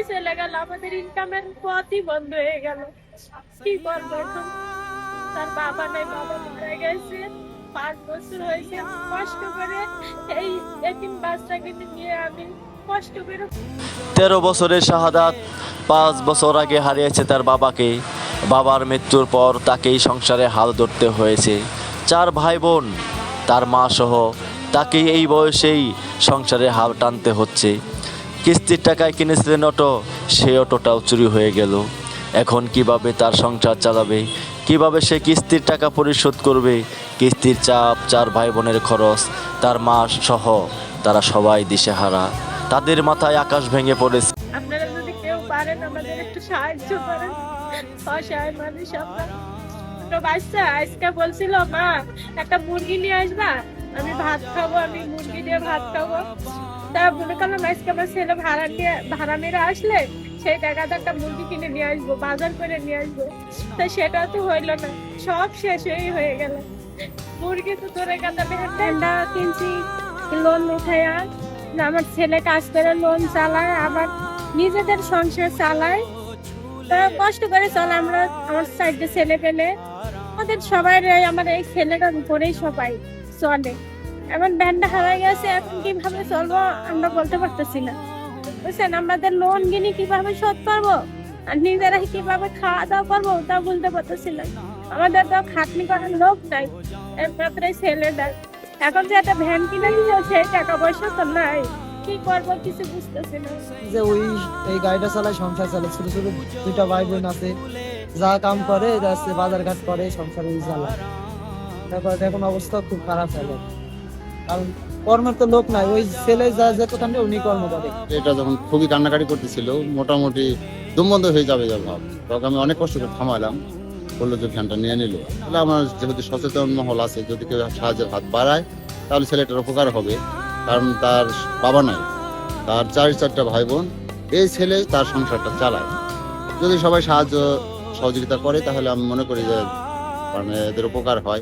চলে গেল, আমাদের ইনকামের পথই বন্ধ হয়ে গেল। কি করবো এখন? তার বাবা নাই, বাবা মারা গেছে, 5 বছর হয়েছে। কষ্ট করে এই এতিম বাচ্চাকে নিয়ে আমি কষ্ট করে 13 বছরের শাহাদাত 5 বছর আগে হারিয়েছে তার বাবাকে। বাবার মৃত্যুর পর তাকেই সংসারে হাল ধরতে হয়েছে। 4 ভাই বোন, তার মা সহ তাকে এই বয়সেই সংসারে হাল টানতে হচ্ছে। কিস্তির টাকায় কিনেছিলেন অটো, সেই অটোটাও চুরি হয়ে গেল। এখন কিভাবে তার সংসার চালাবে, কিভাবে সে কিস্তির টাকা পরিশোধ করবে? কিস্তির চাপ, 4 ভাই বোনের খরচ, তার মা সহ তারা সবাই দিশেহারা। তাদের মাথায় আকাশ ভেঙে পড়েছে। আপনারা যদি কেউ পারেন আমাদের একটু সাহায্য করেন, অসহায় মানুষ আমরা। ছোট বাচ্চা আজকে বলছিল, মা একটা মুরগি নিয়ে আসবা, আমি ভাত খাবো, আমি মুরগি দিয়ে ভাত খাবো। তা মনে করলাম আজকে আমার ছেলে ভাড়া মেরে আসলে সেই টাকাতে একটা মুরগি কিনে নিয়ে আসবো, বাজার করে নিয়ে আসবো। তা সেটা তো হইলো না, সব শেষ হয়ে গেল। মুরগি তো ধরে গেল, ভেন্ডা কিনছি লোন উঠাইয়া, আমার ছেলে কাজ করে লোন চালায়, আবার নিজেদের সংসার চালায়। তা কষ্ট করে চলে আমরা, আমার সাইডে ছেলে পেলে ওদের সবাই আমার এই ছেলেটার উপরেই সবাই চলে। এখন ভ্যানটা হারাই গেছে, এখন কিভাবে চলবো আমরা বলতে পারতেছি না, বুঝছেন? আমাদের লোন গিনি কিভাবে শোধ করবো আর নিজেরা কিভাবে খাওয়া দাওয়া করবো তা বলতে পারতেছি না। আমাদের তো খাটনি করার লোক নাই, একমাত্র ছেলেটা। এখন যে একটা ভ্যান কিনে দিল, সেই টাকা পয়সা তো নাই, কি করবো কিছু বুঝতেছি না। যে ওই এই গাড়িটা চালায়, সংসার চালায়, ছোট ছোট 2টা ভাই বোন আছে, যা কাম করে যাচ্ছে, বাজার ঘাট করে, সংসার ওই চালায়। তারপর এখন অবস্থা খুব খারাপ হয়ে যায়, কারণ কর্মের তো লোক নাই। ওই ছেলে যা যেত কাণ্ডে উনি কর্ম করে। এটা যখন খুবই কান্নাকাটি করতেছিল, মোটামুটি দম বন্ধ হয়ে যাবে ভাব, তখন আমি অনেক কষ্ট করে থামাইলাম। বললো যে ফ্যানটা নিয়ে নিল। তাহলে আমার যেহেতু সচেতন মহল আছে, যদি কেউ সাহায্যের হাত বাড়ায় তাহলে ছেলেটার উপকার হবে। কারণ তার বাবা নাই, তার 4টা ভাই বোন, এই ছেলে তার সংসারটা চালায়। যদি সবাই সাহায্য সহযোগিতা করে তাহলে আমি মনে করি যে মানে এদের উপকার হয়।